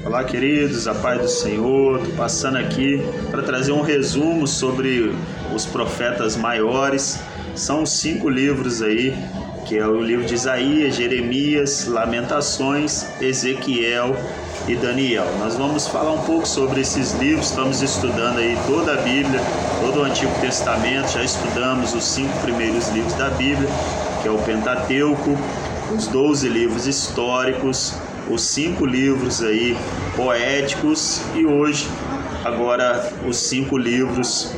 Olá, queridos, a paz do Senhor. Estou passando aqui para trazer um resumo sobre os profetas maiores. São 5 livros aí, que é o livro de Isaías, Jeremias, Lamentações, Ezequiel e Daniel. Nós vamos falar um pouco sobre esses livros. Estamos estudando aí toda a Bíblia, todo o Antigo Testamento. Já estudamos os 5 primeiros livros da Bíblia, que é o Pentateuco, os 12 livros históricos, os 5 livros aí poéticos e hoje, agora, os 5 livros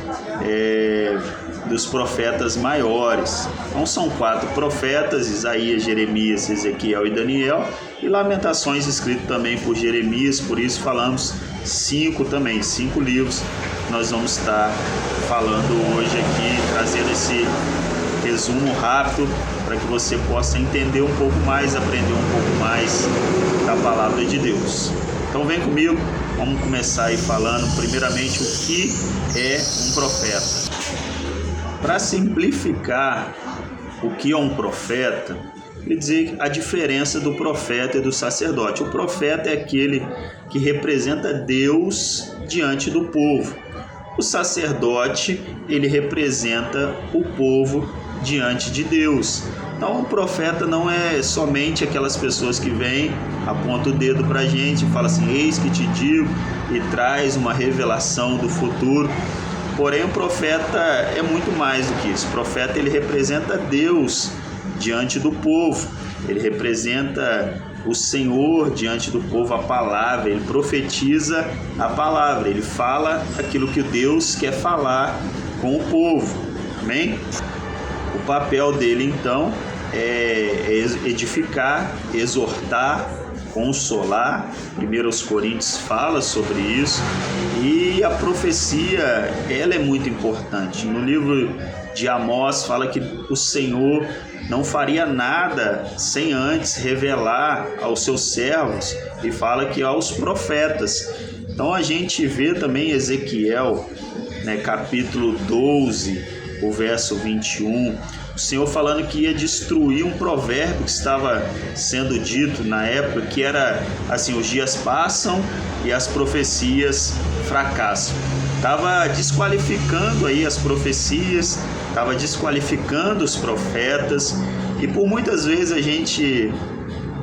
dos profetas maiores. Então são 4 profetas, Isaías, Jeremias, Ezequiel e Daniel, e Lamentações escrito também por Jeremias, por isso falamos 5 também, 5 livros. Nós vamos estar falando hoje aqui, trazendo esse resumo rápido para que você possa entender um pouco mais, aprender um pouco mais da palavra de Deus. Então vem comigo, vamos começar aí falando primeiramente o que é um profeta. Para simplificar o que é um profeta, quer dizer a diferença do profeta e do sacerdote. O profeta é aquele que representa Deus diante do povo. O sacerdote, ele representa o povo diante de Deus. Então o profeta não é somente aquelas pessoas que vêm, apontam o dedo para a gente e falam assim, eis que te digo, e traz uma revelação do futuro. Porém o profeta é muito mais do que isso. O profeta, ele representa Deus diante do povo, ele representa o Senhor diante do povo, a palavra, ele profetiza a palavra, ele fala aquilo que Deus quer falar com o povo, amém? O papel dele então é edificar, exortar, consolar. 1 Coríntios fala sobre isso, e a profecia, ela é muito importante. No livro de Amós fala que o Senhor não faria nada sem antes revelar aos seus servos, e fala que aos profetas. Então a gente vê também Ezequiel, capítulo 12, o verso 21, o Senhor falando que ia destruir um provérbio que estava sendo dito na época, que era assim, os dias passam e as profecias fracassam. Estava desqualificando aí as profecias, estava desqualificando os profetas, e por muitas vezes a gente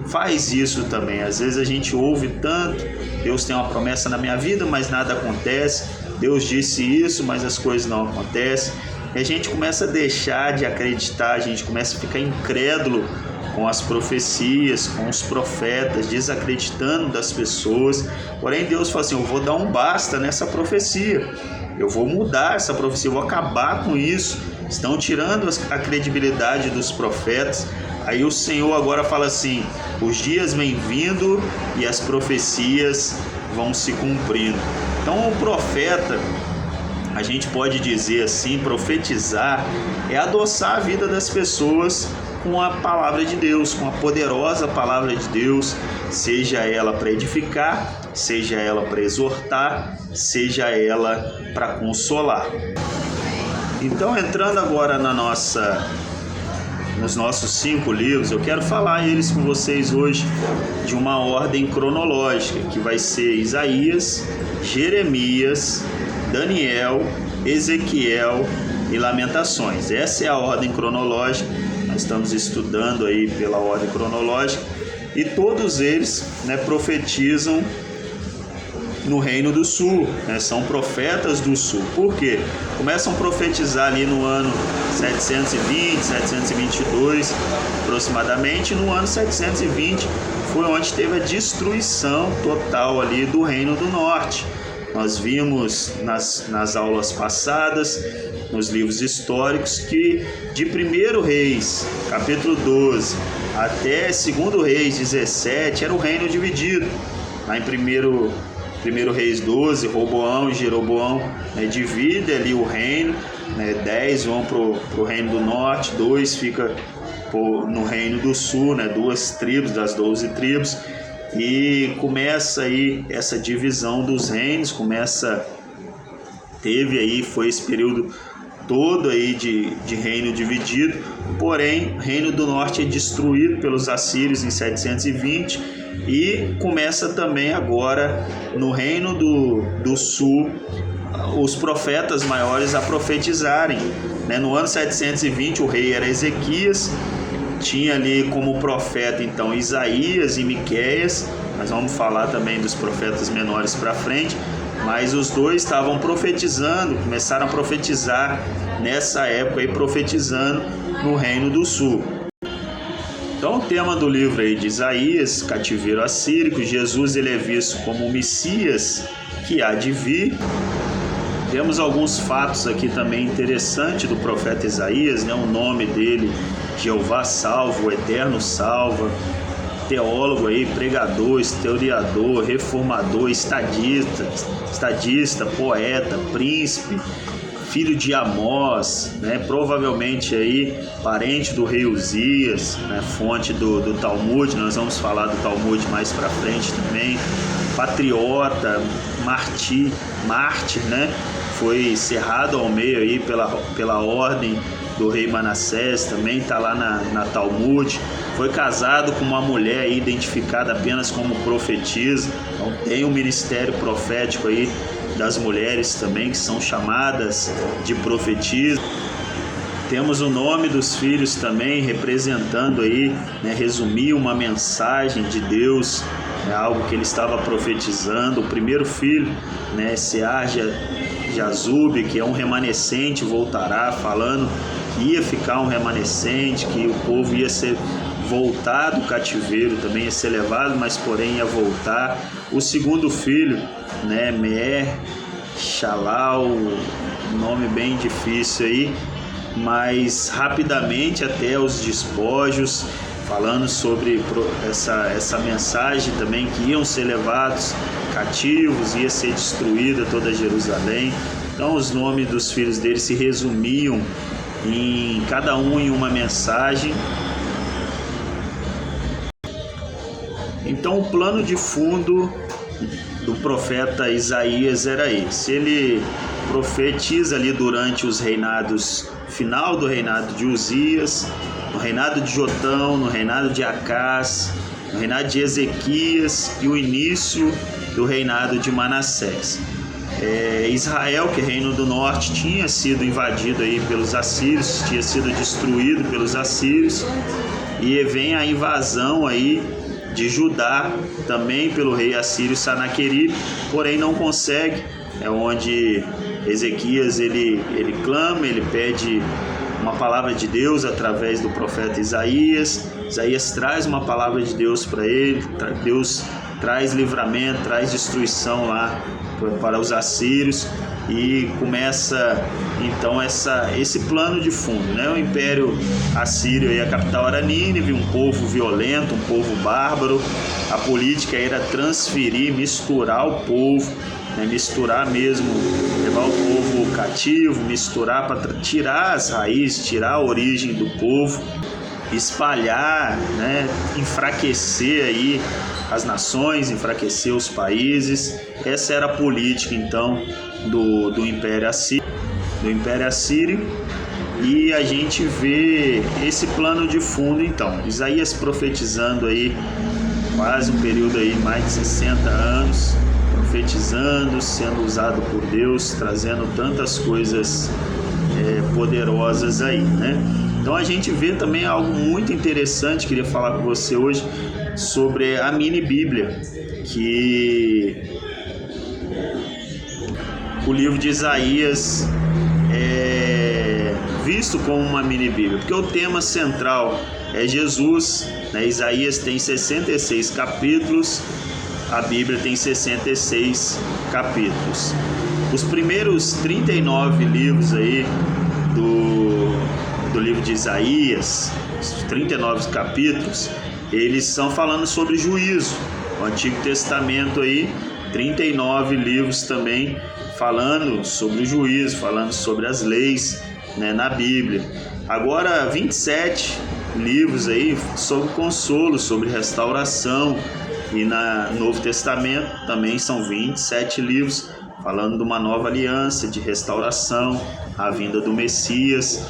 faz isso também. Às vezes a gente ouve tanto, Deus tem uma promessa na minha vida, mas nada acontece, Deus disse isso, mas as coisas não acontecem, e a gente começa a deixar de acreditar, a gente começa a ficar incrédulo com as profecias, com os profetas, desacreditando das pessoas. Porém Deus fala assim, eu vou dar um basta nessa profecia, eu vou mudar essa profecia, eu vou acabar com isso. Estão tirando a credibilidade dos profetas. Aí o Senhor agora fala assim, os dias vêm vindo e as profecias vão se cumprindo. Então o profeta, a gente pode dizer assim, profetizar é adoçar a vida das pessoas com a palavra de Deus, com a poderosa palavra de Deus, seja ela para edificar, seja ela para exortar, seja ela para consolar. Então, entrando agora nos nossos 5 livros, eu quero falar eles com vocês hoje de uma ordem cronológica, que vai ser Isaías, Jeremias, Daniel, Ezequiel e Lamentações. Essa é a ordem cronológica. Nós estamos estudando aí pela ordem cronológica, e todos eles profetizam no Reino do Sul, são profetas do Sul. Por quê? Começam a profetizar ali no ano 720, 722 aproximadamente. No ano 720 foi onde teve a destruição total ali do Reino do Norte. Nós vimos nas aulas passadas, nos livros históricos, que de 1 Reis, capítulo 12, até 2 Reis 17, era o reino dividido. Lá em 1 Reis 12, Roboão e Jeroboão dividem ali o reino, 10 vão para o reino do norte, 2 fica no reino do sul, 2 tribos das 12 tribos. E começa aí essa divisão dos reinos, foi esse período todo aí de reino dividido, porém o reino do norte é destruído pelos assírios em 720 e começa também agora no reino do sul os profetas maiores a profetizarem, né? No ano 720 o rei era Ezequias, tinha ali como profeta então Isaías e Miqueias, nós vamos falar também dos profetas menores para frente, mas os dois estavam profetizando, começaram a profetizar nessa época aí, profetizando no reino do sul. Então o tema do livro aí de Isaías, cativeiro assírico, Jesus ele é visto como o Messias que há de vir. Temos alguns fatos aqui também interessantes do profeta Isaías, né? O nome dele, Jeová salva, o Eterno salva, teólogo aí, pregador, historiador, reformador, estadista, poeta, príncipe, filho de Amós, né? Provavelmente aí parente do rei Uzias, né? Fonte do Talmud, nós vamos falar do Talmud mais para frente também, patriota, mártir, né? Foi cerrado ao meio aí pela ordem do rei Manassés, também está lá na Talmud. Foi casado com uma mulher aí identificada apenas como profetisa. Então tem um ministério profético aí das mulheres também, que são chamadas de profetisa. Temos o nome dos filhos também representando aí, né, resumir uma mensagem de Deus, algo que ele estava profetizando. O primeiro filho, né, Sear-Jazub, que é um remanescente, voltará, falando que ia ficar um remanescente, que o povo ia ser voltado do cativeiro, também ia ser levado, mas porém ia voltar. O segundo filho, né, Meher-Shalal, nome bem difícil aí, mas rapidamente até os despojos, falando sobre essa mensagem também, que iam ser levados cativos, ia ser destruída toda Jerusalém. Então os nomes dos filhos dele se resumiam em cada um em uma mensagem. Então o plano de fundo do profeta Isaías era esse. Ele profetiza ali durante os reinados, final do reinado de Uzias, no reinado de Jotão, no reinado de Acás, no reinado de Ezequias e o início do reinado de Manassés. Israel, que é reino do norte, tinha sido invadido aí pelos assírios, tinha sido destruído pelos assírios, e vem a invasão aí de Judá também pelo rei assírio Sanaqueribe, porém não consegue. É onde Ezequias ele clama, ele pede uma palavra de Deus através do profeta Isaías. Isaías traz uma palavra de Deus para ele, Deus traz livramento, traz destruição lá para os assírios, e começa então esse plano de fundo, né? O Império Assírio, e a capital era Nínive, um povo violento, um povo bárbaro. A política era transferir, misturar o povo, né? Misturar mesmo, levar o povo cativo, misturar para tirar as raízes, tirar a origem do povo, espalhar, né? Enfraquecer aí as nações, enfraquecer os países. Essa era a política então do Império Assírio, e a gente vê esse plano de fundo então, Isaías profetizando aí quase um período aí, mais de 60 anos, profetizando, sendo usado por Deus, trazendo tantas coisas poderosas aí, né? Então a gente vê também algo muito interessante, queria falar com você hoje, sobre a mini Bíblia, que o livro de Isaías é visto como uma mini Bíblia, porque o tema central é Jesus, né? Isaías tem 66 capítulos, a Bíblia tem 66 capítulos. Os primeiros 39 livros aí do livro de Isaías, os 39 capítulos, eles são falando sobre juízo. O Antigo Testamento aí, 39 livros também falando sobre o juízo, falando sobre as leis, né, na Bíblia. Agora 27 livros aí sobre consolo, sobre restauração, e no Novo Testamento também são 27 livros falando de uma nova aliança, de restauração, a vinda do Messias.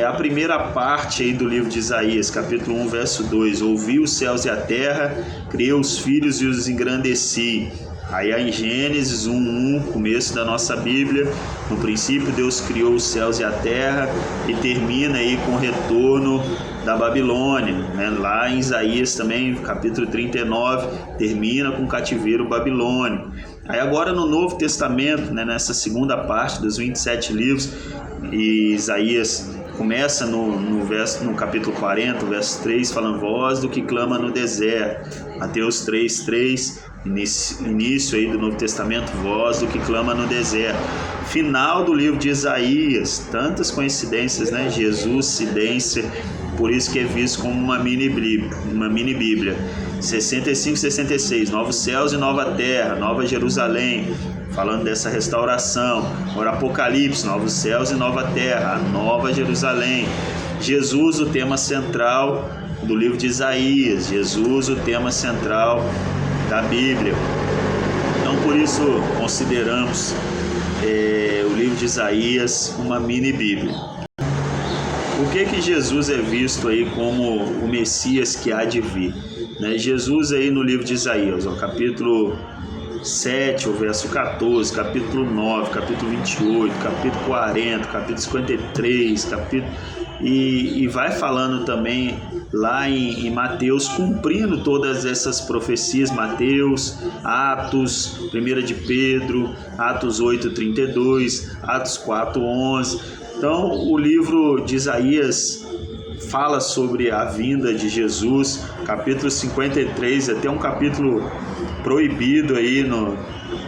A primeira parte aí do livro de Isaías, capítulo 1, verso 2: ouvi os céus e a terra, criei os filhos e os engrandeci. Aí em Gênesis 1:1, começo da nossa Bíblia, no princípio Deus criou os céus e a terra, e termina aí com o retorno da Babilônia, né? Lá em Isaías também, capítulo 39, termina com o cativeiro babilônico. Aí agora no Novo Testamento, né, nessa segunda parte dos 27 livros, e Isaías começa no capítulo 40, verso 3, falando: voz do que clama no deserto. Mateus 3:3, início aí do Novo Testamento, voz do que clama no deserto. Final do livro de Isaías, tantas coincidências, né? Jesus, cidência, por isso que é visto como uma mini Bíblia. 65, 66, novos céus e nova terra, nova Jerusalém, falando dessa restauração. Agora Apocalipse, novos céus e nova terra, a nova Jerusalém. Jesus, o tema central do livro de Isaías. Jesus, o tema central da Bíblia. Então, por isso, consideramos o livro de Isaías uma mini Bíblia. Por que Jesus é visto aí como o Messias que há de vir? Né? Jesus aí no livro de Isaías, capítulo 7, o verso 14, capítulo 9, capítulo 28, capítulo 40, capítulo 53, e vai falando também lá em Mateus, cumprindo todas essas profecias. Mateus, Atos, 1 de Pedro, Atos 8:32, Atos 4:11. Então o livro de Isaías fala sobre a vinda de Jesus. Capítulo 53 é até um capítulo proibido aí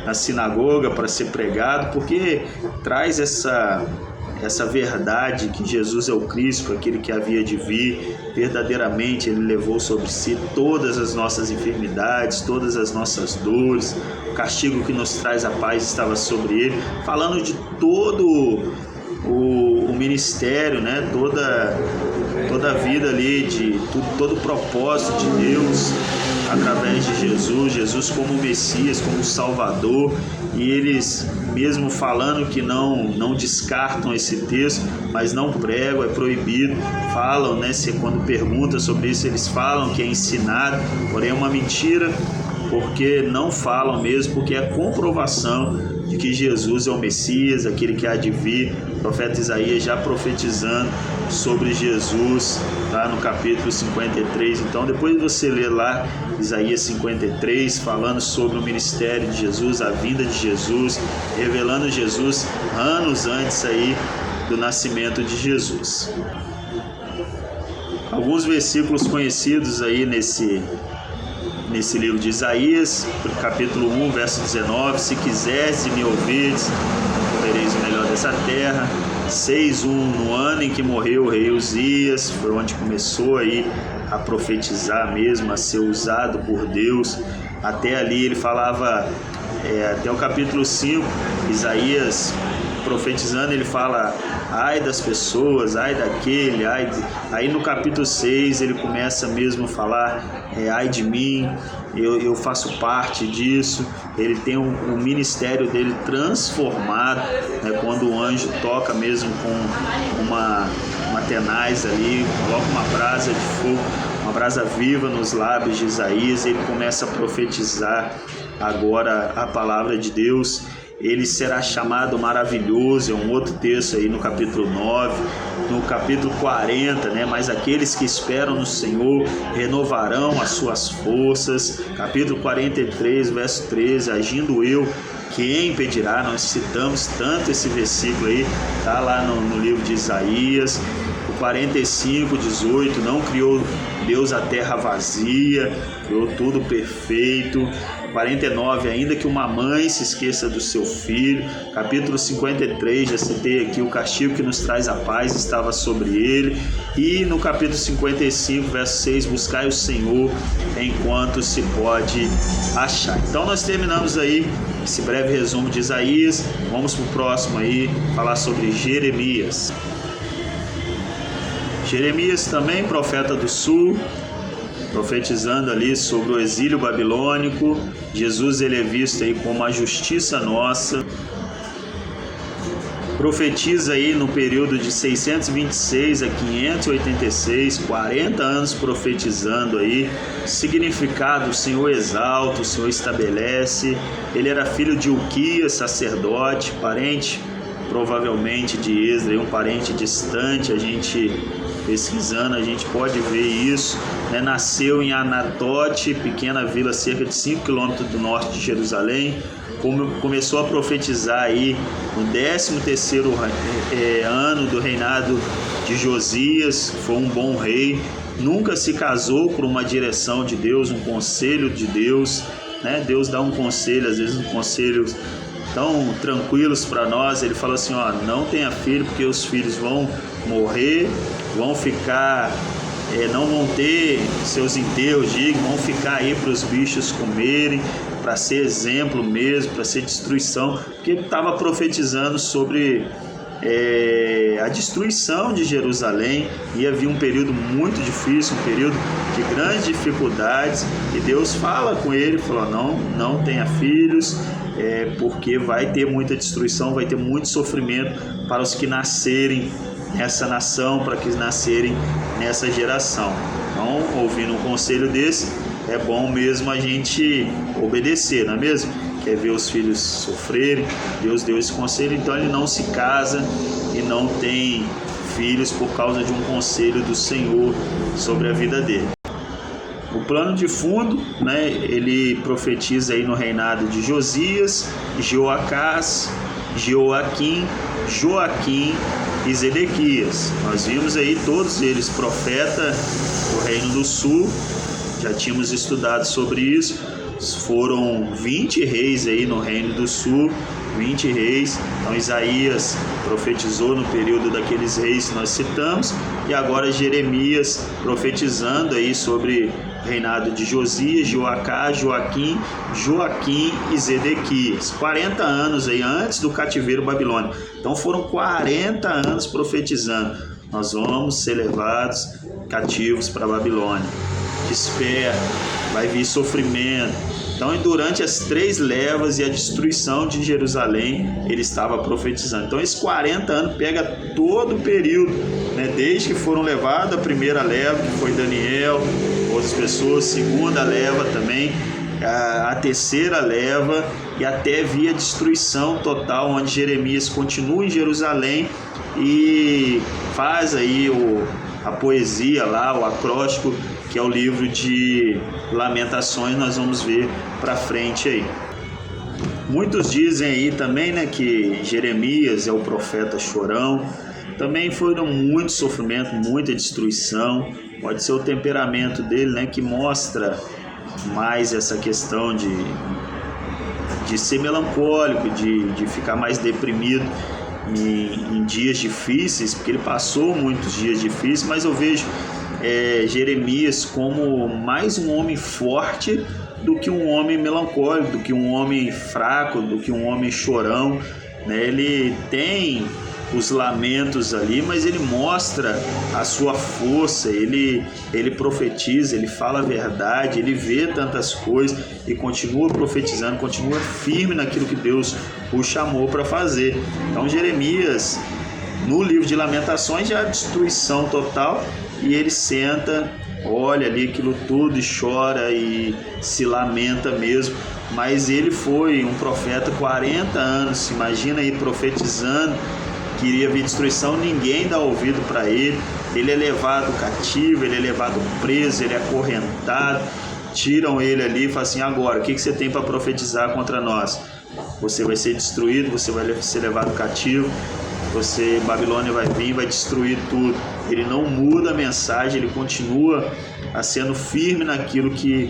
na sinagoga para ser pregado, porque traz essa verdade que Jesus é o Cristo, aquele que havia de vir. Verdadeiramente ele levou sobre si todas as nossas enfermidades, todas as nossas dores, o castigo que nos traz a paz estava sobre ele, falando de todo o ministério, né? Toda a vida ali, todo o propósito de Deus através de Jesus como Messias, como Salvador. E eles, mesmo falando que não descartam esse texto, mas não pregam, é proibido, falam, né? Quando perguntam sobre isso, eles falam que é ensinado, porém é uma mentira, porque não falam mesmo, porque é comprovação de que Jesus é o Messias, aquele que há de vir. O profeta Isaías já profetizando sobre Jesus lá no capítulo 53. Então depois você lê lá Isaías 53, falando sobre o ministério de Jesus, a vinda de Jesus, revelando Jesus anos antes aí do nascimento de Jesus. Alguns versículos conhecidos aí nesse livro de Isaías, capítulo 1, verso 19: se quiseres e me ouvirdes, comereis o melhor dessa terra. 6:1, no ano em que morreu o rei Uzias, foi onde começou aí a profetizar mesmo, a ser usado por Deus. Até ali ele falava, até o capítulo 5, Isaías profetizando, ele fala: ai das pessoas, ai daquele, Aí no capítulo 6 ele começa mesmo a falar: ai de mim, eu faço parte disso. Ele tem o ministério dele transformado, né, quando o anjo toca mesmo com uma tenaz ali, coloca uma brasa de fogo, uma brasa viva nos lábios de Isaías. Ele começa a profetizar agora a palavra de Deus. Ele será chamado maravilhoso, é um outro texto aí no capítulo 9, no capítulo 40, né? Mas aqueles que esperam no Senhor renovarão as suas forças. Capítulo 43, verso 13, agindo eu, quem impedirá? Nós citamos tanto esse versículo aí, está lá no livro de Isaías. O 45, 18, não criou Deus a terra vazia, criou tudo perfeito. 49, ainda que uma mãe se esqueça do seu filho. Capítulo 53, já citei aqui, o castigo que nos traz a paz estava sobre ele. E no capítulo 55, verso 6, buscai o Senhor enquanto se pode achar. Então nós terminamos aí esse breve resumo de Isaías. Vamos para o próximo aí, falar sobre Jeremias. Jeremias também, profeta do sul, profetizando ali sobre o exílio babilônico. Jesus ele é visto aí como a justiça nossa. Profetiza aí no período de 626 a 586, 40 anos profetizando aí. Significado: o Senhor exalta, o Senhor estabelece. Ele era filho de Uquias, sacerdote, parente provavelmente de Esdras, um parente distante. A gente pesquisando, a gente pode ver isso, né? Nasceu em Anatote, pequena vila cerca de 5 km do norte de Jerusalém. Começou a profetizar aí no 13º ano do reinado de Josias. Foi um bom rei, nunca se casou por uma direção de Deus, um conselho de Deus, né? Deus dá um conselho, às vezes um conselho tão tranquilos para nós. Ele fala assim, ó, não tenha filho, porque os filhos vão morrer, vão ficar, não vão ter seus enterros dignos, vão ficar aí para os bichos comerem, para ser exemplo mesmo, para ser destruição, porque ele estava profetizando sobre a destruição de Jerusalém. Ia vir um período muito difícil, um período de grandes dificuldades, e Deus fala com ele, falou, não tenha filhos, porque vai ter muita destruição, vai ter muito sofrimento para os que nascerem nessa nação, para que nascerem nessa geração. Então, ouvindo um conselho desse, é bom mesmo a gente obedecer, não é mesmo? Quer ver os filhos sofrerem, Deus deu esse conselho, então ele não se casa e não tem filhos por causa de um conselho do Senhor sobre a vida dele. O plano de fundo, né, ele profetiza aí no reinado de Josias, Joacás, Joaquim, Joaquim e Zedequias. Nós vimos aí todos eles profeta do Reino do Sul, já tínhamos estudado sobre isso. Foram 20 reis aí no Reino do Sul, 20 reis. Então Isaías profetizou no período daqueles reis que nós citamos, e agora Jeremias profetizando aí sobre o reinado de Josias, Joacás, Joaquim, Joaquim e Zedequias. 40 anos aí antes do cativeiro babilônico. Então foram 40 anos profetizando. Nós vamos ser levados cativos para a Babilônia. Desespero, vai vir sofrimento. Então, durante as 3 levas e a destruição de Jerusalém, ele estava profetizando. Então, esses 40 anos pega todo o período, né? Desde que foram levados a primeira leva, que foi Daniel, outras pessoas, segunda leva também, a terceira leva, e até via destruição total, onde Jeremias continua em Jerusalém e faz aí a poesia lá, o acróstico, que é o livro de Lamentações. Nós vamos ver para frente aí. Muitos dizem aí também, né, que Jeremias é o profeta chorão. Também foram muito sofrimento, muita destruição. Pode ser o temperamento dele, né, que mostra mais essa questão de ser melancólico, de ficar mais deprimido em dias difíceis, porque ele passou muitos dias difíceis. Mas eu vejo Jeremias como mais um homem forte do que um homem melancólico, do que um homem fraco, do que um homem chorão, né? Ele tem os lamentos ali, mas ele mostra a sua força, ele profetiza, ele fala a verdade, ele vê tantas coisas e continua profetizando, continua firme naquilo que Deus o chamou para fazer. Então Jeremias, no livro de Lamentações, já é a destruição total, e ele senta, olha ali aquilo tudo e chora e se lamenta mesmo. Mas ele foi um profeta 40 anos, imagina aí profetizando que iria vir destruição, ninguém dá ouvido para ele. Ele é levado cativo, ele é levado preso, ele é acorrentado, tiram ele ali e falam assim, agora, o que você tem para profetizar contra nós? Você vai ser destruído, você vai ser levado cativo, Babilônia vai vir, vai destruir tudo. Ele não muda a mensagem, ele continua sendo firme naquilo que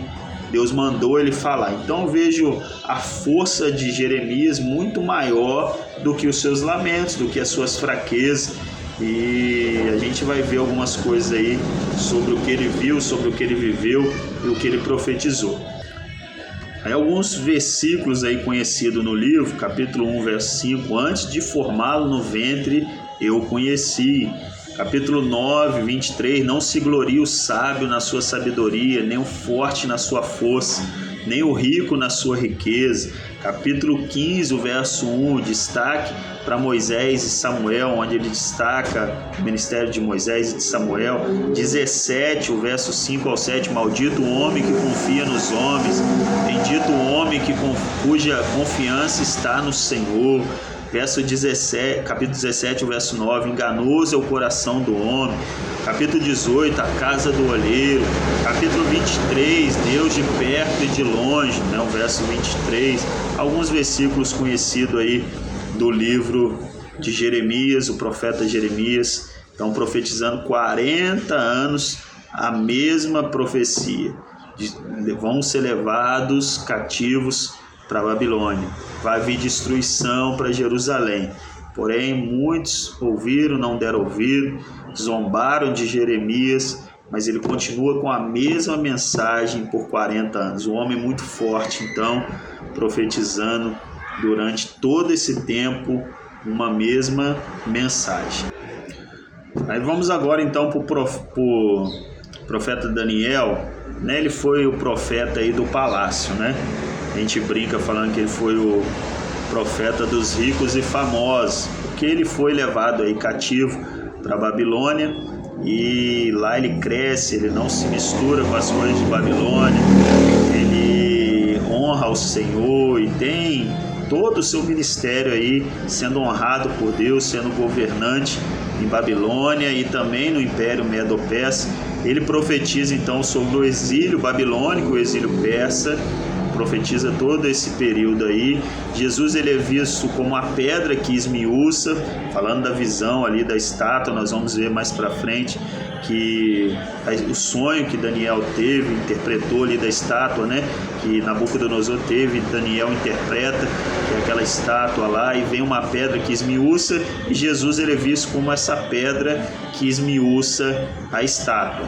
Deus mandou ele falar. Então eu vejo a força de Jeremias muito maior do que os seus lamentos, do que as suas fraquezas. E a gente vai ver algumas coisas aí sobre o que ele viu, sobre o que ele viveu e o que ele profetizou. Aí alguns versículos aí conhecidos no livro, capítulo 1, verso 5, antes de formá-lo no ventre eu conheci. Capítulo 9, 23, não se glorie o sábio na sua sabedoria, nem o forte na sua força, nem o rico na sua riqueza. Capítulo 15, o verso 1, destaque para Moisés e Samuel, onde ele destaca o ministério de Moisés e de Samuel. 17, o verso 5 ao 7, maldito o homem que confia nos homens, bendito o homem cuja confiança está no Senhor. Verso 17, capítulo 17, o verso 9, enganoso é o coração do homem. Capítulo 18, a casa do olheiro. Capítulo 23, Deus de perto e de longe, né? O verso 23, alguns versículos conhecidos aí do livro de Jeremias, o profeta Jeremias. Então, profetizando 40 anos a mesma profecia. Vão ser levados cativos para a Babilônia. Vai vir destruição para Jerusalém. Porém, muitos ouviram, não deram ouvido, zombaram de Jeremias, mas ele continua com a mesma mensagem por 40 anos. Um homem muito forte, então, profetizando durante todo esse tempo uma mesma mensagem. Aí vamos agora então para o profeta Daniel, né? Ele foi o profeta aí do palácio, né? A gente brinca falando que ele foi o profeta dos ricos e famosos, porque ele foi levado aí cativo para a Babilônia e lá ele cresce, ele não se mistura com as coisas de Babilônia, ele honra ao Senhor e tem todo o seu ministério aí sendo honrado por Deus, sendo governante em Babilônia e também no Império Medo-Persa. Ele profetiza então sobre o exílio babilônico, o exílio persa, profetiza todo esse período aí. Jesus ele é visto como a pedra que esmiuça, falando da visão ali da estátua. Nós vamos ver mais para frente que o sonho que Daniel teve, interpretou ali da estátua, né? Que Nabucodonosor teve, Daniel interpreta, que é aquela estátua lá, e vem uma pedra que esmiuça, e Jesus ele é visto como essa pedra que esmiuça a estátua.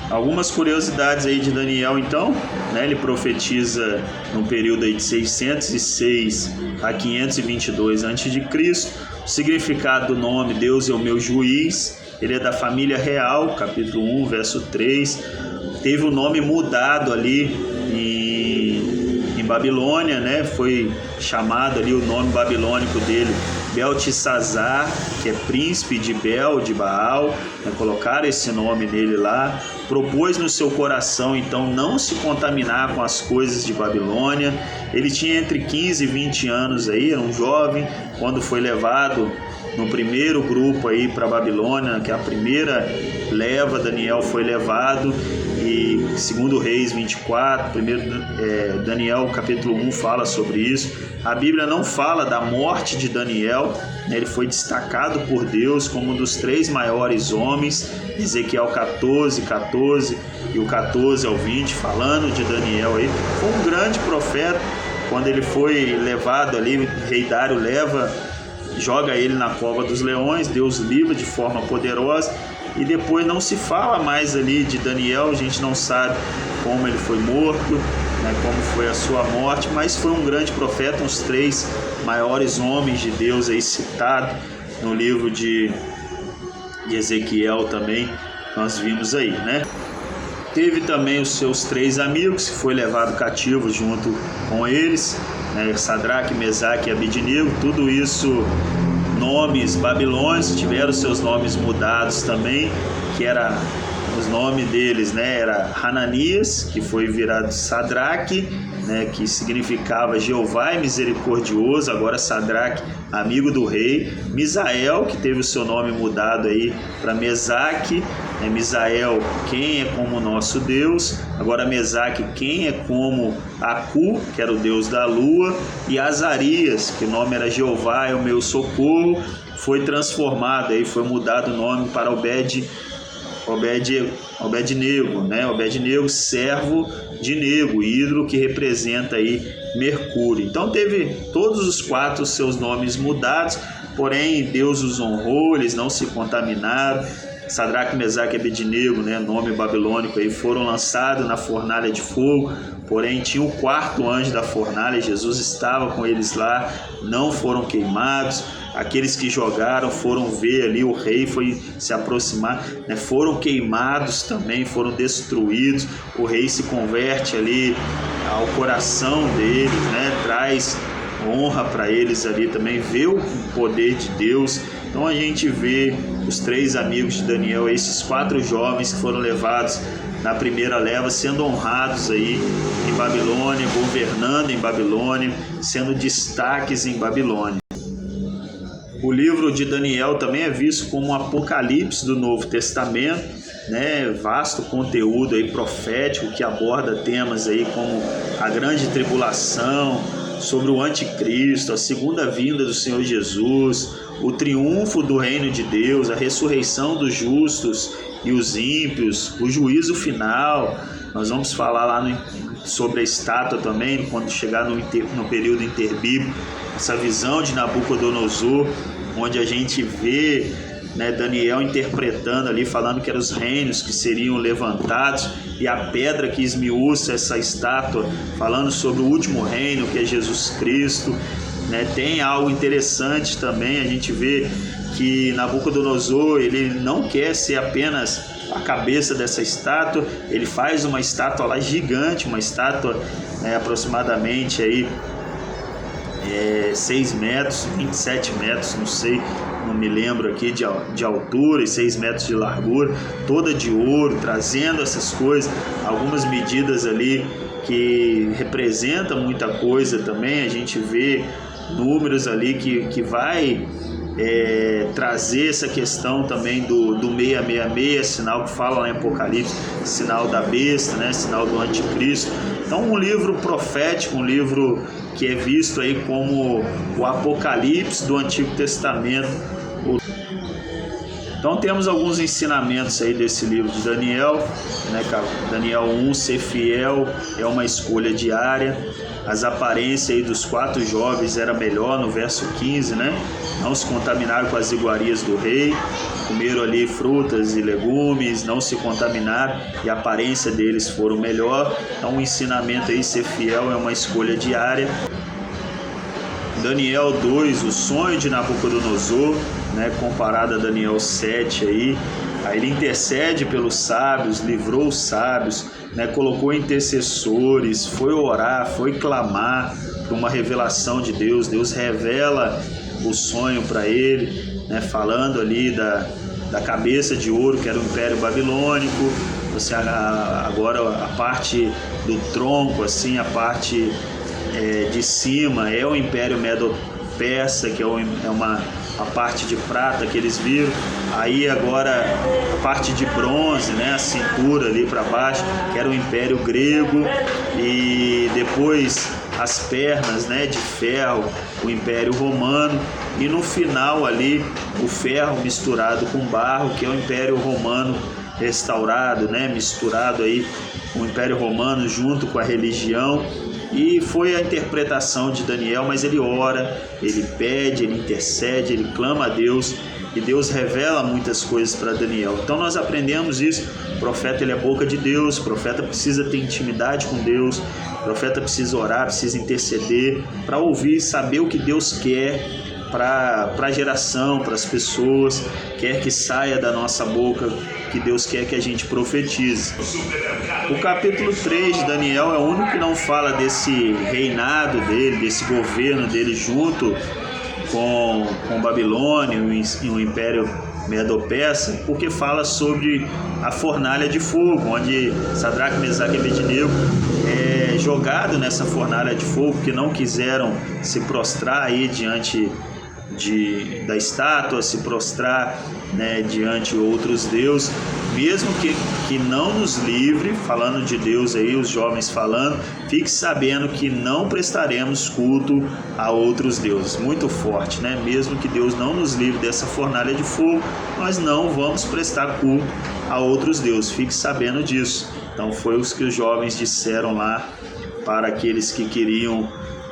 Algumas curiosidades aí de Daniel então, né? Ele profetiza no período aí de 606 a 522 a.C. O significado do nome, Deus é o meu juiz. Ele é da família real, capítulo 1, verso 3. Teve o nome mudado ali em Babilônia, né? Foi chamado ali o nome babilônico dele, Beltesazar, que é príncipe de Bel, de Baal, né? Colocaram esse nome nele lá. Propôs no seu coração, então, não se contaminar com as coisas de Babilônia. Ele tinha entre 15 e 20 anos aí, era um jovem, quando foi levado no primeiro grupo aí para Babilônia, que é a primeira leva, Daniel foi levado. E segundo Reis 24, Daniel capítulo 1 fala sobre isso. A Bíblia não fala da morte de Daniel, né? Ele foi destacado por Deus como um dos 3 maiores homens. Ezequiel 14 e o 14 ao 20, falando de Daniel aí. Foi um grande profeta. Quando ele foi levado ali, o rei Dário joga ele na cova dos leões, Deus livra de forma poderosa. E depois não se fala mais ali de Daniel, a gente não sabe como ele foi morto, né, como foi a sua morte, mas foi um grande profeta, uns 3 maiores homens de Deus aí citados no livro de Ezequiel também, nós vimos aí, né? Teve também os seus 3 amigos, que foi levado cativo junto com eles, né, Sadraque, Mesaque e Abednego, tudo isso nomes babilônicos, tiveram seus nomes mudados também, que era os nomes deles, né, era Hananias, que foi virado Sadraque, né, que significava Jeová é misericordioso, agora Sadraque, amigo do rei. Misael, que teve o seu nome mudado aí para Mesaque, né, Misael, quem é como o nosso Deus, agora Mesaque, quem é como Acu, que era o deus da lua, e Azarias, que o nome era Jeová é o meu socorro, foi transformado aí, foi mudado o nome para Obed-Nego, né? Obed-Nego, servo de Nego, ídolo que representa aí Mercúrio. Então teve todos os 4 seus nomes mudados, porém Deus os honrou, eles não se contaminaram. Sadraque, Mesaque e Abednego, né, nome babilônico, aí, foram lançados na fornalha de fogo, porém tinha o quarto anjo da fornalha, Jesus estava com eles lá, não foram queimados. Aqueles que jogaram foram ver ali, o rei foi se aproximar, né, foram queimados também, foram destruídos. O rei se converte ali ao coração deles, né, traz honra para eles ali também, vê o poder de Deus. Então a gente vê os 3 amigos de Daniel, esses 4 jovens que foram levados na primeira leva, sendo honrados aí em Babilônia, governando em Babilônia, sendo destaques em Babilônia. O livro de Daniel também é visto como um apocalipse do Novo Testamento, né? Vasto conteúdo aí profético que aborda temas aí como a grande tribulação, sobre o anticristo, a segunda vinda do Senhor Jesus, o triunfo do reino de Deus, a ressurreição dos justos e os ímpios, o juízo final. Nós vamos falar lá sobre a estátua também, quando chegar no período interbíblico, essa visão de Nabucodonosor, onde a gente vê, né, Daniel interpretando ali, falando que eram os reinos que seriam levantados, e a pedra que esmiuça essa estátua, falando sobre o último reino, que é Jesus Cristo, né? Tem algo interessante também, a gente vê que Nabucodonosor, ele não quer ser apenas a cabeça dessa estátua, ele faz uma estátua lá gigante, uma estátua, né, aproximadamente aí 6 metros, 27 metros, não sei, não me lembro aqui, de altura e 6 metros de largura, toda de ouro, trazendo essas coisas, algumas medidas ali que representam muita coisa também. A gente vê números ali que vai trazer essa questão também do 666, sinal que fala lá em Apocalipse, sinal da besta, né, sinal do anticristo. Então um livro profético, um livro que é visto aí como o Apocalipse do Antigo Testamento. Então temos alguns ensinamentos aí desse livro de Daniel, né, Daniel 1, ser fiel é uma escolha diária. As aparências aí dos 4 jovens era melhor, no verso 15, né? Não se contaminaram com as iguarias do rei, comeram ali frutas e legumes, não se contaminaram e a aparência deles foram melhor. Então o ensinamento aí, ser fiel é uma escolha diária. Daniel 2, o sonho de Nabucodonosor, né, comparado a Daniel 7 aí ele intercede pelos sábios, livrou os sábios, né, colocou intercessores, foi orar, foi clamar por uma revelação de Deus. Deus revela o sonho para ele, né, falando ali da cabeça de ouro, que era o Império Babilônico. Agora a parte do tronco, assim, a parte de cima é o Império Medo-Persa, que a parte de prata que eles viram. Aí agora a parte de bronze, né, a cintura ali para baixo, que era o Império Grego, e depois as pernas, né, de ferro, o Império Romano, e no final ali o ferro misturado com barro, que é o Império Romano restaurado, né, misturado aí o Império Romano junto com a religião. E foi a interpretação de Daniel, mas ele ora, ele pede, ele intercede, ele clama a Deus, e Deus revela muitas coisas para Daniel. Então nós aprendemos isso. O profeta, ele é boca de Deus, o profeta precisa ter intimidade com Deus, o profeta precisa orar, precisa interceder para ouvir, saber o que Deus quer para a geração, para as pessoas, quer que saia da nossa boca, que Deus quer que a gente profetize. O capítulo 3 de Daniel é o único que não fala desse reinado dele, desse governo dele junto com Babilônia e o Império Medo-Persa, porque fala sobre a fornalha de fogo, onde Sadraque, Mesaque e Abednego é jogado nessa fornalha de fogo, porque não quiseram se prostrar aí diante da estátua, se prostrar, né, diante de outros deuses, mesmo que não nos livre, falando de Deus aí, os jovens falando, fique sabendo que não prestaremos culto a outros deuses. Muito forte, né? Mesmo que Deus não nos livre dessa fornalha de fogo, nós não vamos prestar culto a outros deuses, fique sabendo disso. Então foi o que os jovens disseram lá para aqueles que queriam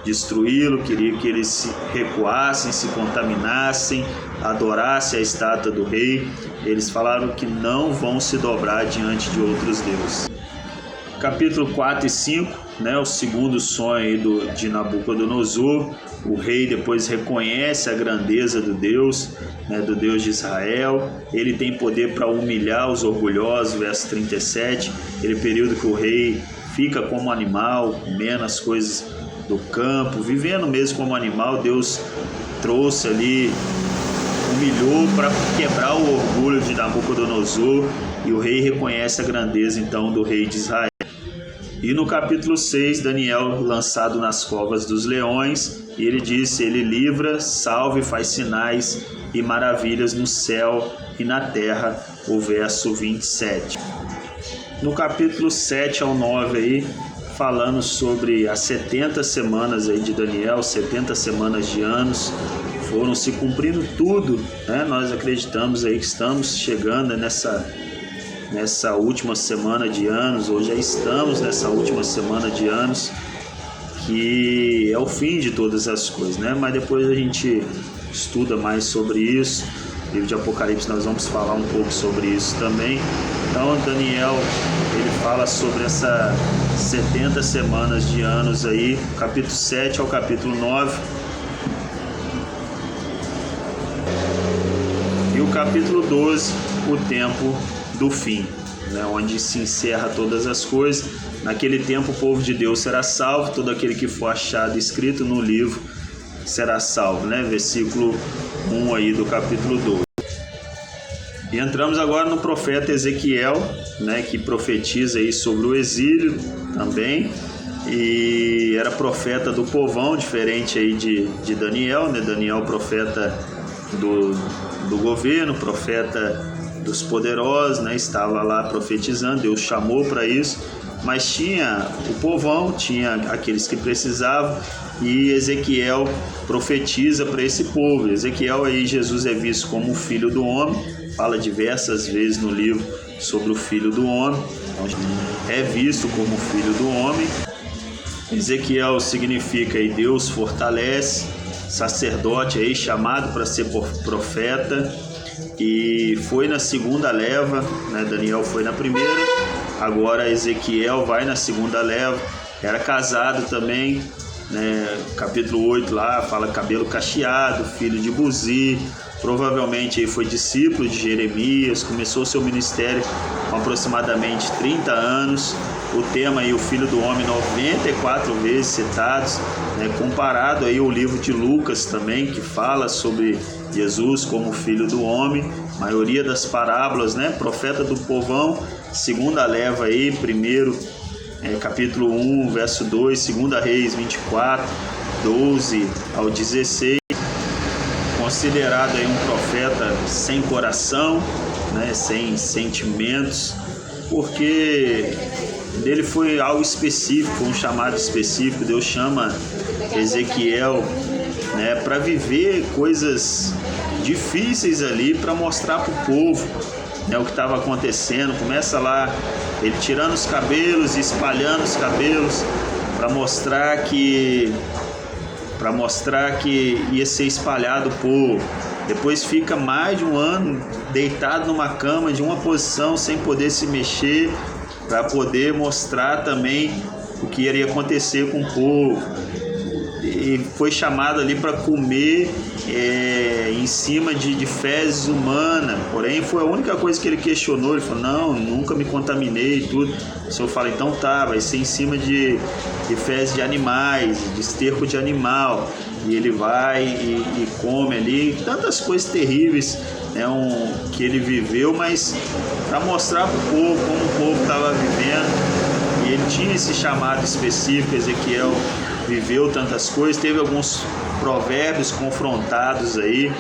destruí-lo, queria que eles se recuassem, se contaminassem, adorassem a estátua do rei. Eles falaram que não vão se dobrar diante de outros deuses. Capítulo 4 e 5, o segundo sonho aí de Nabucodonosor. O rei depois reconhece a grandeza do Deus de Israel. Ele tem poder para humilhar os orgulhosos, verso 37. Aquele período que o rei fica como animal, comendo as coisas do campo, vivendo mesmo como animal. Deus trouxe ali, humilhou para quebrar o orgulho de Nabucodonosor, e o rei reconhece a grandeza então do rei de Israel. E no capítulo 6, Daniel lançado nas covas dos leões, e ele disse: ele livra, salva e faz sinais e maravilhas no céu e na terra, o verso 27. No capítulo 7 ao 9 aí, falando sobre as 70 semanas aí de Daniel, 70 semanas de anos, foram se cumprindo tudo, Nós acreditamos aí que estamos chegando nessa última semana de anos, ou já estamos nessa última semana de anos, que é o fim de todas as coisas, Mas depois a gente estuda mais sobre isso. No livro de Apocalipse nós vamos falar um pouco sobre isso também. Então Daniel, ele fala sobre essas 70 semanas de anos aí, capítulo 7 ao capítulo 9. E o capítulo 12, o tempo do fim, onde se encerra todas as coisas. Naquele tempo o povo de Deus será salvo, todo aquele que for achado escrito no livro será salvo, Versículo 1 aí do capítulo 12. E entramos agora no profeta Ezequiel, que profetiza aí sobre o exílio também, e era profeta do povão, diferente aí de Daniel, Daniel profeta do governo, profeta dos poderosos, estava lá profetizando, Deus chamou para isso, mas tinha o povão, tinha aqueles que precisavam, e Ezequiel profetiza para esse povo. Ezequiel aí, Jesus é visto como o filho do homem, fala diversas vezes no livro sobre o filho do homem, então é visto como o filho do homem. Ezequiel significa aí Deus fortalece, sacerdote aí chamado para ser profeta, e foi na segunda leva, Daniel foi na primeira, agora Ezequiel vai na segunda leva. Era casado também, capítulo 8 lá fala cabelo cacheado, filho de Buzi, provavelmente aí foi discípulo de Jeremias, começou seu ministério com aproximadamente 30 anos. O tema aí, o filho do homem, 94 vezes citados, comparado aí ao livro de Lucas também, que fala sobre Jesus como filho do homem, maioria das parábolas, profeta do povão. Segunda leva aí, primeiro capítulo 1, verso 2, segunda Reis 24, 12 ao 16, considerado aí um profeta sem coração, sem sentimentos, porque dele foi algo específico, um chamado específico. Deus chama Ezequiel para viver coisas difíceis ali, para mostrar para o povo o que estava acontecendo. Começa lá ele tirando os cabelos e espalhando os cabelos para mostrar que ia ser espalhado o povo. Depois fica mais de um ano deitado numa cama de uma posição sem poder se mexer, para poder mostrar também o que iria acontecer com o povo. E foi chamado ali para comer em cima de fezes humanas, porém foi a única coisa que ele questionou. Ele falou: não, nunca me contaminei e tudo. O Senhor fala: então tá, vai ser em cima de fezes de animais, de esterco de animal. E ele vai e come ali, tantas coisas terríveis que ele viveu, mas para mostrar para o povo como o povo estava vivendo. E ele tinha esse chamado específico. Ezequiel viveu tantas coisas, teve alguns provérbios confrontados aí,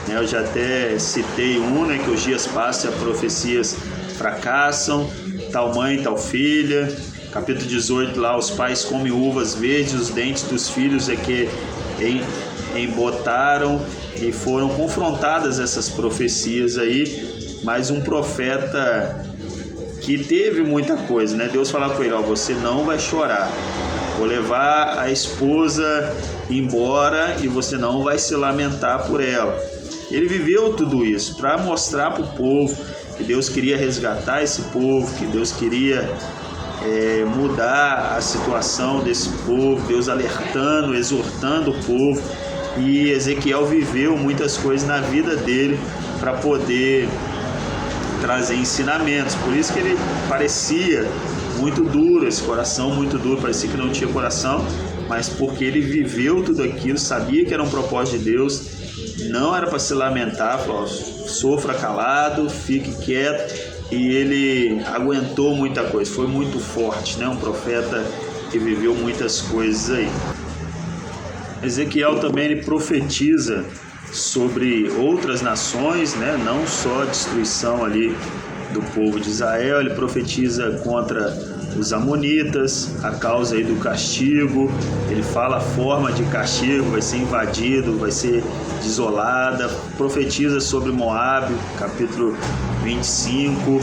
eu já até citei um, que os dias passam e as profecias fracassam, tal mãe, tal filha. Capítulo 18 lá, os pais comem uvas verdes, os dentes dos filhos é que embotaram, e foram confrontadas essas profecias aí. Mas um profeta que teve muita coisa, Deus falava com ele: você não vai chorar, vou levar a esposa embora e você não vai se lamentar por ela. Ele viveu tudo isso para mostrar para o povo que Deus queria resgatar esse povo, que Deus queria mudar a situação desse povo, Deus alertando, exortando o povo. E Ezequiel viveu muitas coisas na vida dele para poder trazer ensinamentos. Por isso que ele parecia muito duro, esse coração muito duro, parecia que não tinha coração, mas porque ele viveu tudo aquilo, sabia que era um propósito de Deus, não era para se lamentar, falou, sofra calado, fique quieto. E ele aguentou muita coisa, foi muito forte, né? Um profeta que viveu muitas coisas aí. Ezequiel também ele profetiza sobre outras nações, né? Não só a destruição ali do povo de Israel, ele profetiza contra os amonitas, a causa aí do castigo, ele fala a forma de castigo, vai ser invadido, vai ser desolada, profetiza sobre Moabe, capítulo 25,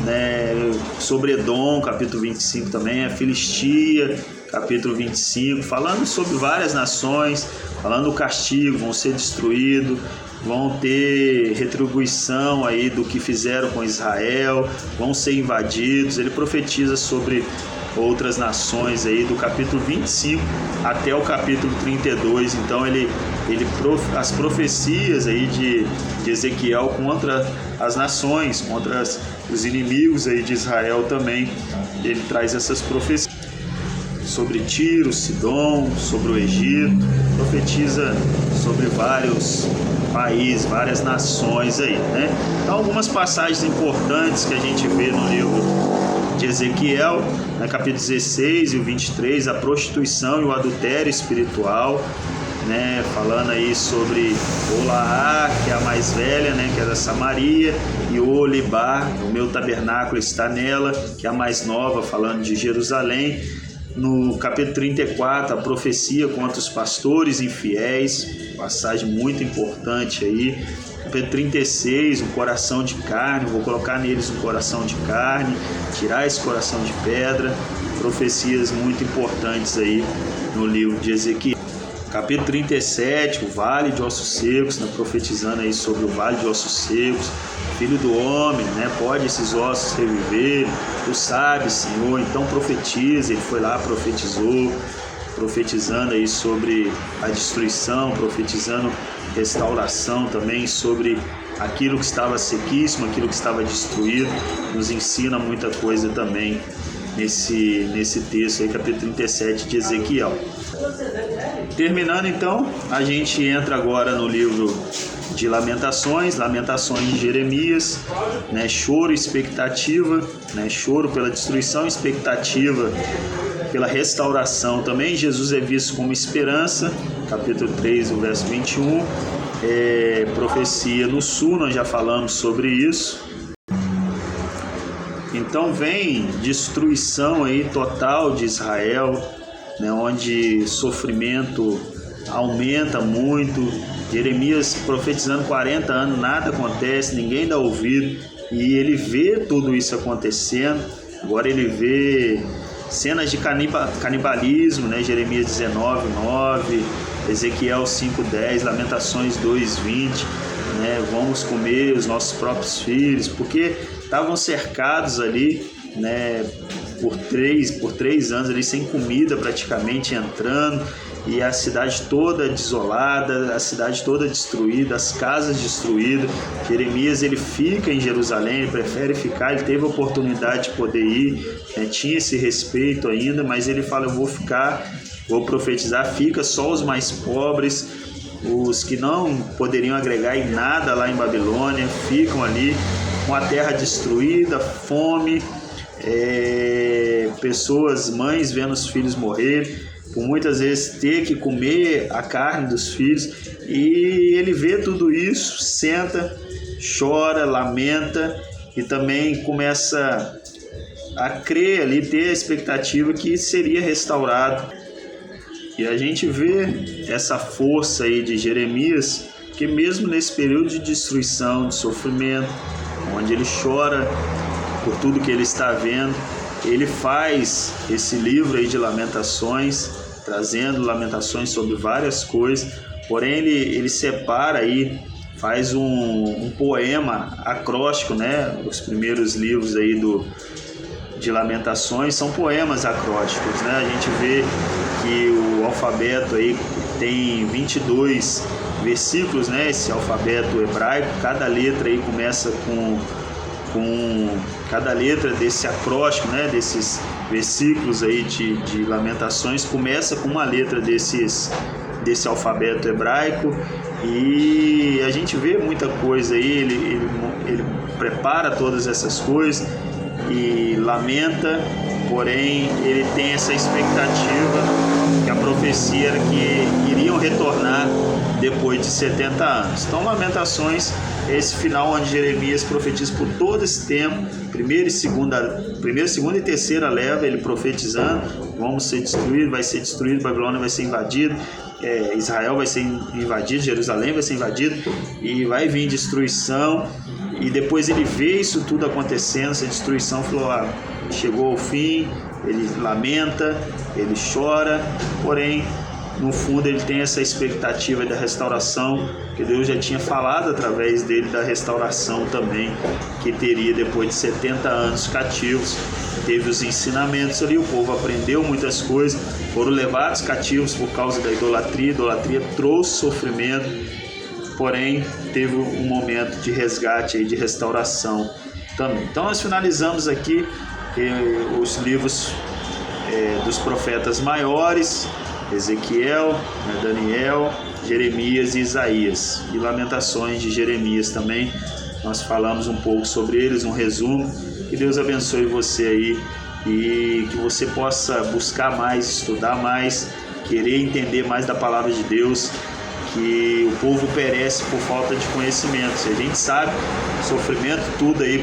né? Sobre Edom, capítulo 25 também, a Filistia, capítulo 25, falando sobre várias nações, falando do castigo, vão ser destruídos, vão ter retribuição aí do que fizeram com Israel, vão ser invadidos. Ele profetiza sobre outras nações aí do capítulo 25 até o capítulo 32. Então as profecias aí de Ezequiel contra as nações, contra os inimigos aí de Israel também, ele traz essas profecias sobre Tiro, Sidom, sobre o Egito, profetiza sobre vários países, várias nações aí, né? Então, algumas passagens importantes que a gente vê no livro de Ezequiel, né, capítulo 16 e o 23, a prostituição e o adultério espiritual, né, falando aí sobre Olaá, que é a mais velha, né, que é da Samaria, e Olibá, o meu tabernáculo está nela, que é a mais nova, falando de Jerusalém. No capítulo 34, a profecia contra os pastores infiéis, passagem muito importante aí. Capítulo 36, um coração de carne, vou colocar neles um coração de carne, tirar esse coração de pedra, profecias muito importantes aí no livro de Ezequiel. Capítulo 37, o vale de ossos secos, né, profetizando aí sobre o vale de ossos secos. Filho do homem, né, pode esses ossos reviver? Tu sabes, Senhor, então profetiza. Ele foi lá, profetizou, profetizando aí sobre a destruição, profetizando restauração também, sobre aquilo que estava sequíssimo, aquilo que estava destruído. Nos ensina muita coisa também nesse texto aí, capítulo 37 de Ezequiel. Terminando então, a gente entra agora no livro de Lamentações de Jeremias, né? Choro e expectativa, né? Choro pela destruição, expectativa pela restauração também. Jesus é visto como esperança, capítulo 3, o verso 21, profecia no sul, nós já falamos sobre isso. Então vem destruição aí total de Israel, né, onde sofrimento aumenta muito. Jeremias profetizando 40 anos, nada acontece, ninguém dá ouvido, e ele vê tudo isso acontecendo. Agora ele vê cenas de canibalismo, né? Jeremias 19:9, Ezequiel 5:10, Lamentações 2:20, né? Vamos comer os nossos próprios filhos, porque estavam cercados ali, né? Por três anos ali sem comida praticamente, entrando, e a cidade toda desolada, a cidade toda destruída, as casas destruídas. Jeremias ele fica em Jerusalém, ele prefere ficar, ele teve a oportunidade de poder ir, né? Tinha esse respeito ainda, mas ele fala, eu vou ficar, vou profetizar, fica só os mais pobres, os que não poderiam agregar em nada lá em Babilônia, ficam ali com a terra destruída, fome, pessoas, mães vendo os filhos morrer, por muitas vezes ter que comer a carne dos filhos, e ele vê tudo isso, senta, chora, lamenta, e também começa a crer ali, ter a expectativa que seria restaurado. E a gente vê essa força aí de Jeremias, que mesmo nesse período de destruição, de sofrimento, onde ele chora por tudo que ele está vendo, ele faz esse livro aí de Lamentações, trazendo lamentações sobre várias coisas, porém ele separa aí, faz um poema acróstico, né? Os primeiros livros aí de Lamentações são poemas acrósticos, né? A gente vê que o alfabeto aí tem 22 versículos, né? Esse alfabeto hebraico, cada letra aí começa com cada letra desse acróstico, né? Desses versículos aí de Lamentações começa com uma letra desse alfabeto hebraico, e a gente vê muita coisa aí, ele prepara todas essas coisas e lamenta, porém ele tem essa expectativa que a profecia era que iriam retornar depois de 70 anos. Então, Lamentações é esse final onde Jeremias profetiza por todo esse tempo, primeira, segunda e terceira leva, ele profetizando: vamos ser destruídos, vai ser destruído, Babilônia vai ser invadido, Israel vai ser invadido, Jerusalém vai ser invadido e vai vir destruição. E depois ele vê isso tudo acontecendo, essa destruição, falou: chegou ao fim. Ele lamenta, ele chora, porém no fundo ele tem essa expectativa da restauração, que Deus já tinha falado através dele da restauração também, que teria depois de 70 anos cativos. Teve os ensinamentos ali, o povo aprendeu muitas coisas, foram levados cativos por causa da idolatria. A idolatria trouxe sofrimento, porém teve um momento de resgate e de restauração também. Então nós finalizamos aqui os livros dos profetas maiores: Ezequiel, Daniel, Jeremias e Isaías, e Lamentações de Jeremias também. Nós falamos um pouco sobre eles, um resumo. Que Deus abençoe você aí e que você possa buscar mais, estudar mais, querer entender mais da palavra de Deus, que o povo perece por falta de conhecimento. Se a gente sabe, sofrimento tudo aí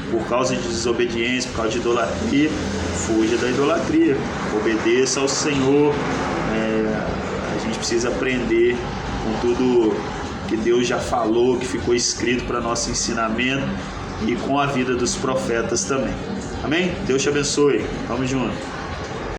por causa de desobediência, por causa de idolatria, fuja da idolatria, obedeça ao Senhor. A gente precisa aprender com tudo que Deus já falou, que ficou escrito para nosso ensinamento, e com a vida dos profetas também. Amém? Deus te abençoe. Vamos junto.